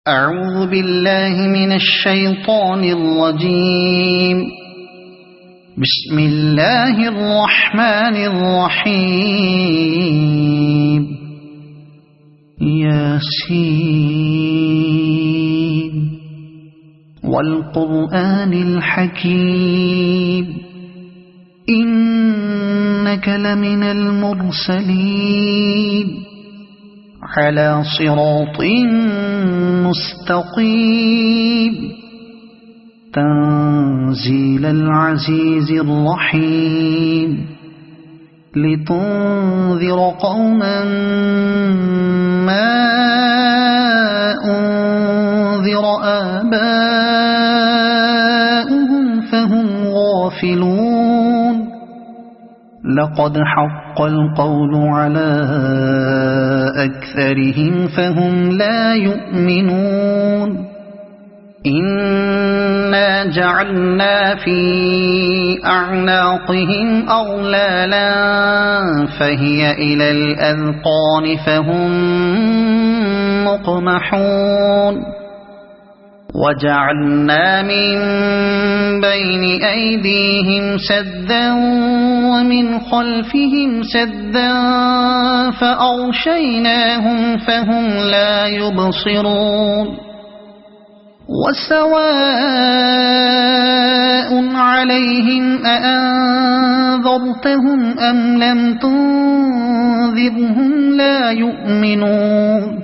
أعوذ بالله من الشيطان الرجيم. بسم الله الرحمن الرحيم. ياسين والقرآن الحكيم إنك لمن المرسلين على صراط مستقيم تنزيل العزيز الرحيم لتنذر قوما ما أنذر آباؤهم فهم غافلون. لقد حق القول على أكثرهم فهم لا يؤمنون. إنا جعلنا في أعناقهم أغلالا فهي إلى الأذقان فهم مقمحون. وجعلنا من بين أيديهم سدا ومن خلفهم سدا فأغشيناهم فهم لا يبصرون. وسواء عليهم أأنذرتهم أم لم تنذرهم لا يؤمنون.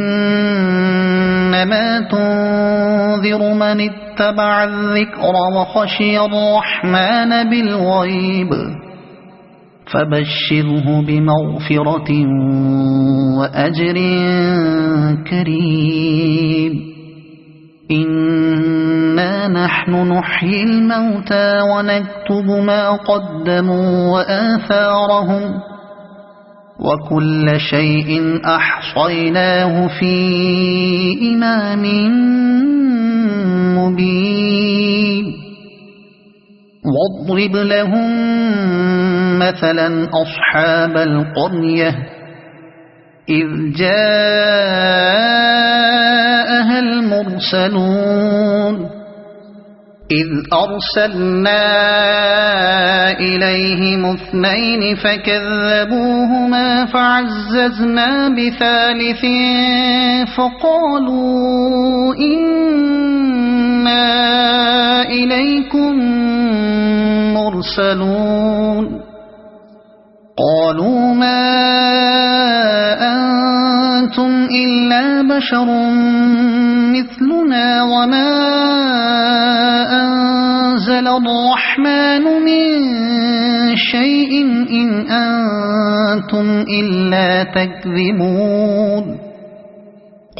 إنما تنذر من اتبع الذكر وخشي الرحمن بالغيب فبشره بمغفرة وأجر كريم. إنا نحن نحيي الموتى ونكتب ما قدموا وآثارهم وكل شيء أحصيناه في إمام مبين. واضرب لهم مثلا أصحاب القرية إذ جاءها المرسلون إذ أرسلنا إليهم اثنين فكذبوهما فعززنا بثالث فقالوا إنا إليكم مرسلون. قالوا ما أنتم إلا بشر مثلنا وما أنزل الرحمن من شيء إن أنتم إلا تكذبون.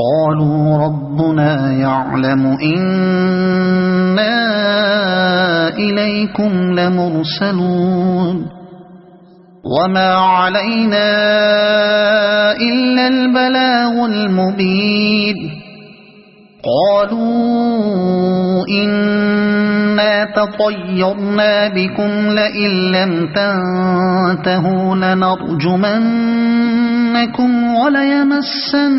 قالوا ربنا يعلم إنا إليكم لمرسلون وما علينا إلا البلاغ المبين. قالوا إنا تطيرنا بكم لئن لم تنتهوا لنرجمنكم وليمسنكم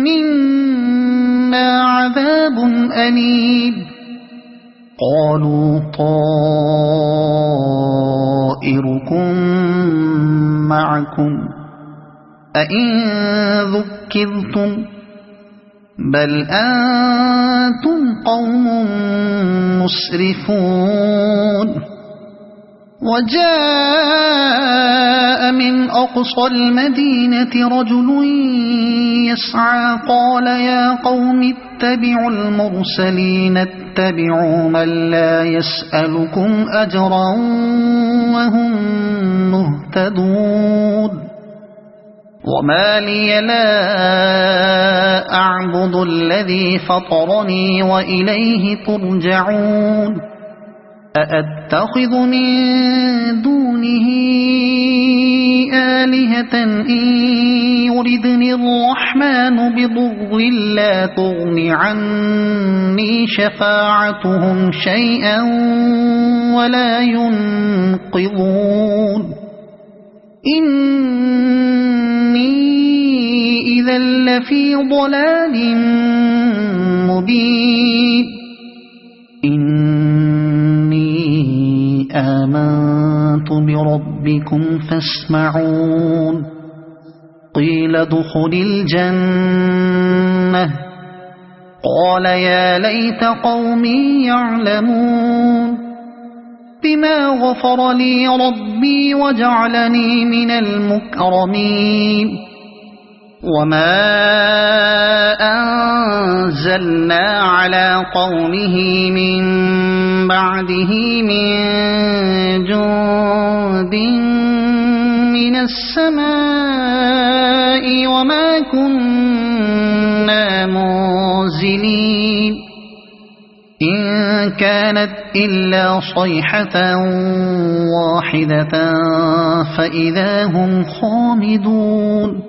منا عذاب أليم. قالوا طائركم معكم أئن ذكرتم بل أنتم قوم مسرفون. وجاء من أقصى المدينة رجل يسعى قال يا قوم اتبعوا المرسلين اتبعوا من لا يسألكم أجرا وهم مهتدون. وما لي لا أعبد الذي فطرني وإليه ترجعون. أأتخذ من دونه آلهة إن يردني الرحمن بضر لا تغن عني شفاعتهم شيئا ولا ينقذون. إني إذا لفي ضلال مبين إني آمنت بربكم فاسمعون قيل ادخل الجنة قال يا ليت قومي يعلمون بما غفر لي ربي وجعلني من المكرمين وما أنزلنا على قومه من بعده من جند من السماء وما كنا منزلين إن كانت إلا صيحة واحدة فإذا هم خامدون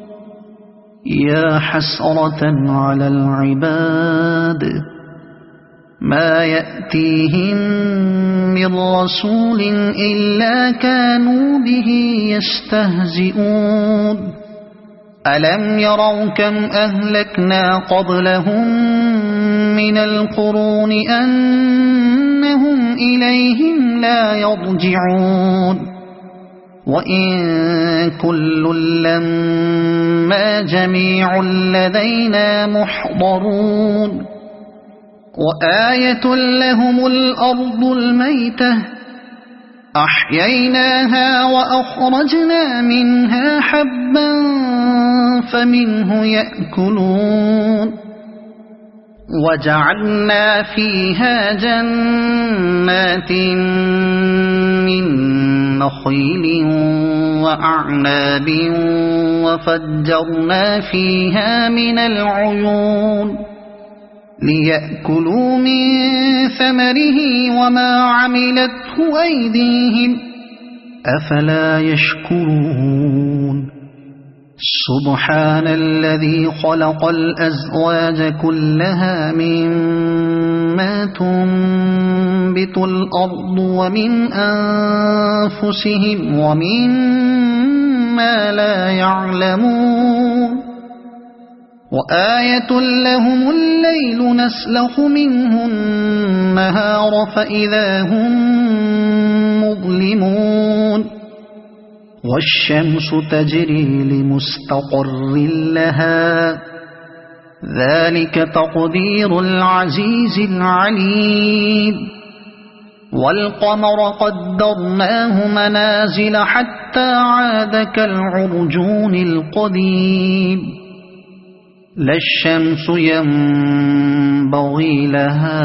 يا حسرة على العباد ما يأتيهم من رسول إلا كانوا به يستهزئون ألم يروا كم أهلكنا قبلهم من القرون أنهم إليهم لا يرجعون وإن كل لما جميع لدينا محضرون وآية لهم الأرض الميتة أحييناها وأخرجنا منها حبا فمنه يأكلون وجعلنا فيها جنات من نخيل وأعناب وفجرنا فيها من العيون ليأكلوا من ثمره وما عملته أيديهم أفلا يشكرون سبحان الذي خلق الأزواج كلها مما تنبت الأرض ومن أنفسهم ومما لا يعلمون وآية لهم الليل نسلخ منه النهار فإذا هم مظلمون والشمس تجري لمستقر لها ذلك تقدير العزيز العليم والقمر قدرناه منازل حتى عاد كالعرجون القديم لا الشمس ينبغي لها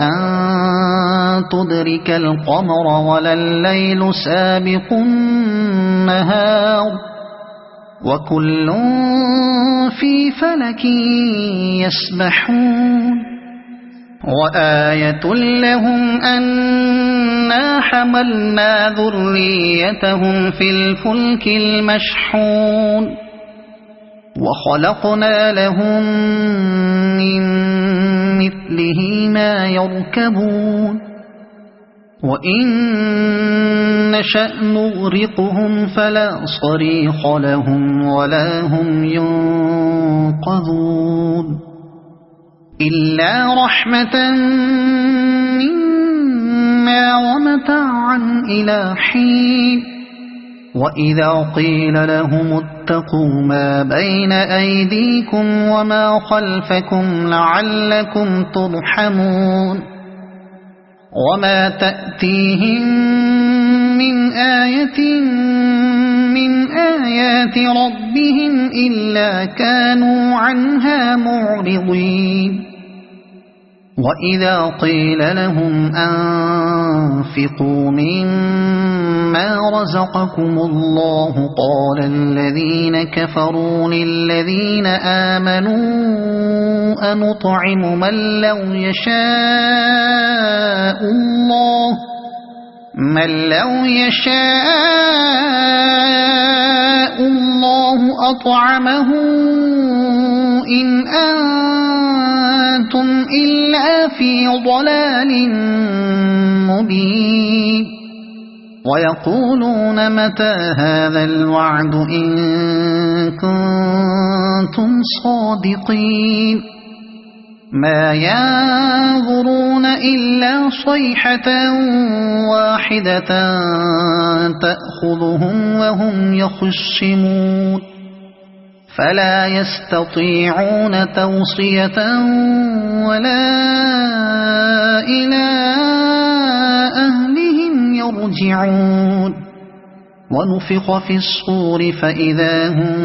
أن تدرك القمر ولا الليل سابق النهار وكل في فلك يسبحون وآية لهم أنا حملنا ذريتهم في الفلك المشحون وخلقنا لهم من مثله ما يركبون وإن نشأ نغرقهم فلا صريخ لهم ولا هم ينقذون إلا رحمة منا ومتاعا إلى حين وإذا قيل لهم اتقوا ما بين أيديكم وما خلفكم لعلكم ترحمون وما تأتيهم من آية من آيات ربهم إلا كانوا عنها معرضين وإذا قيل لهم أنفقوا مما رزقكم الله قال الذين كفروا للذين آمنوا أنطعم من لو يشاء الله أطعمه إن أنتم إلا في ضلال مبين ويقولون متى هذا الوعد إن كنتم صادقين ما ينظرون إلا صيحة واحدة تأخذهم وهم يخصمون فلا يستطيعون توصية ولا إلى أهلهم يرجعون ونفخ في الصور فإذا هم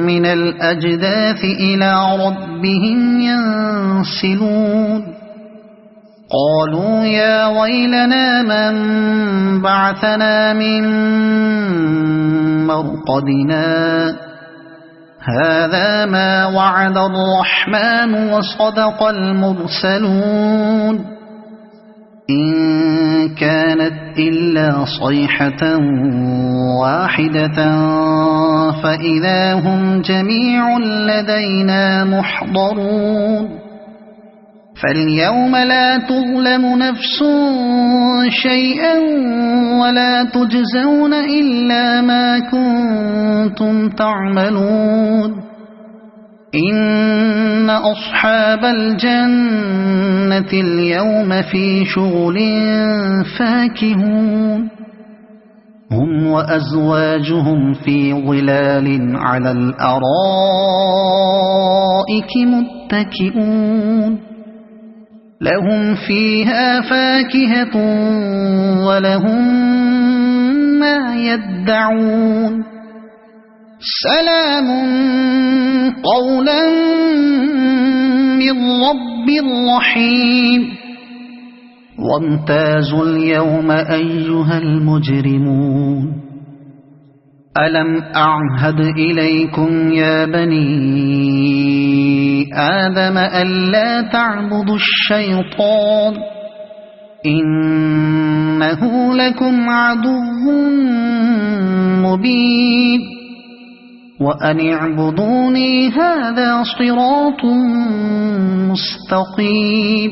من الأجداث إلى ربهم ينسلون قالوا يا ويلنا من بعثنا من مرقدنا هذا ما وعد الرحمن وصدق المرسلون إن كانت إلا صيحة واحدة فإذا هم جميع لدينا محضرون فاليوم لا تظلم نفس شيئا ولا تجزون إلا ما كنتم تعملون إن أصحاب الجنة اليوم في شغل فاكهون هم وأزواجهم في ظلال على الأرائك متكئون لهم فيها فاكهة ولهم ما يدعون سلام قولا من رب رحيم وامتازوا اليوم أيها المجرمون ألم أعهد إليكم يا بني آدم ألا تعبدوا الشيطان إنه لكم عدو مبين وأن اعبدوني هذا صراط مستقيم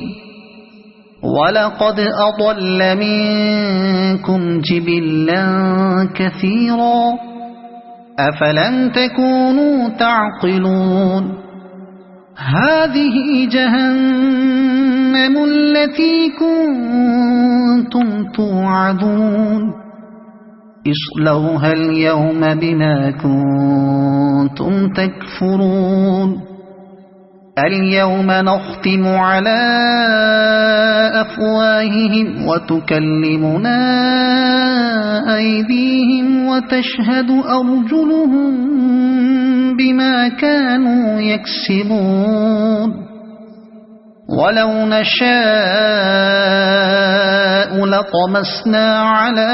ولقد أضل منكم جبلا كثيرا أفلم تكونوا تعقلون هذه جهنم التي كنتم توعدون اصلوها اليوم بما كنتم تكفرون اليوم نختم على أفواههم وتكلمنا أيديهم وتشهد أرجلهم بما كانوا يكسبون ولو نشاء لطمسنا على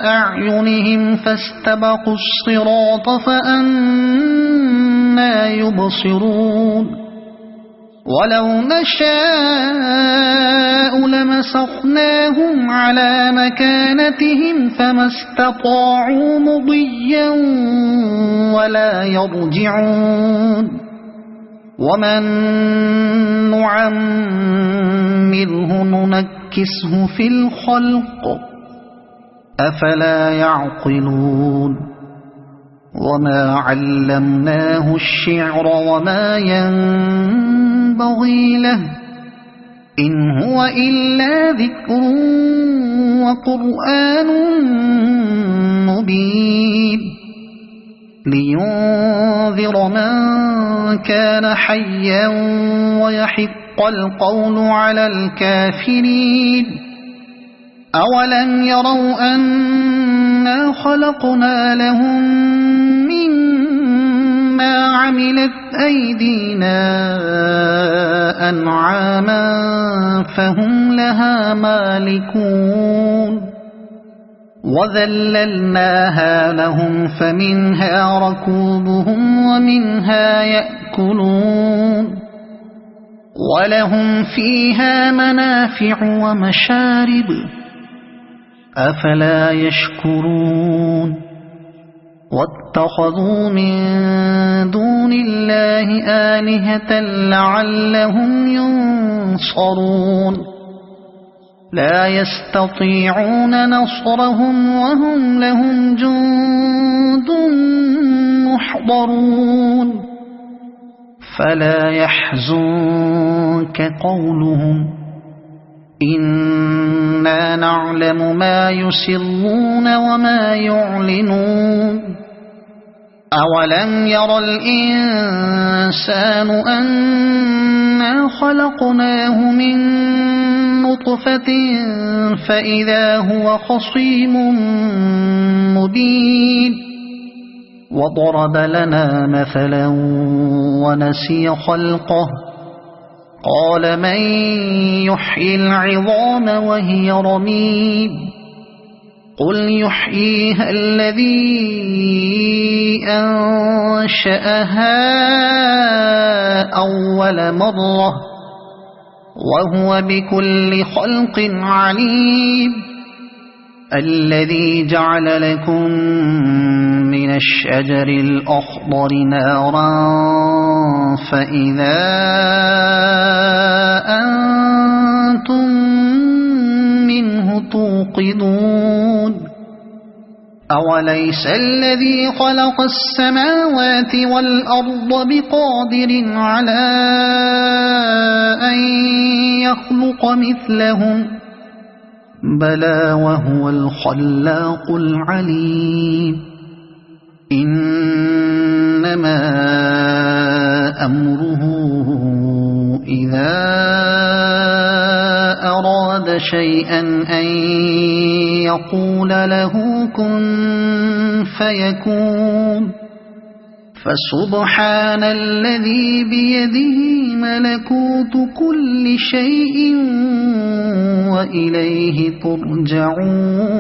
أعينهم فاستبقوا الصراط فأنى يبصرون ولو نشاء لمسخناهم على مكانتهم فما استطاعوا مضيا ولا يرجعون ومن نعمره ننكسه في الخلق أفلا يعقلون وما علمناه الشعر وما ينبغي له إن هو إلا ذكر وقرآن مبين لينذر من كان حيا ويحق القول على الكافرين أولم يروا أنا خلقنا لهم مما عملت أيدينا أنعاما فهم لها مالكون وذللناها لهم فمنها ركوبهم ومنها يأكلون ولهم فيها منافع ومشارب أفلا يشكرون واتخذوا من دون الله آلهة لعلهم ينصرون لا يستطيعون نصرهم وهم لهم جند محضرون فلا يحزنك قولهم إنا نعلم ما يسرون وما يعلنون أولم ير الإنسان أنا خلقناه من نطفة فإذا هو خصيم مبين وضرب لنا مثلا ونسي خلقه قال من يحيي العظام وهي رميم قل يحييها الذي أنشأها أول مرة وهو بكل خلق عليم الذي جعل لكم من الشجر الأخضر نارا فإذا أنتم منه توقدون أوليس الذي خلق السماوات والأرض بقادر على أن يخلق مثلهم بلى وهو الخلاق العليم إنما أمره إذا أراد شيئا أن يقول له كن فيكون فسبحان الذي بيده ملكوت كل شيء وإليه ترجعون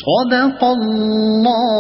صدق الله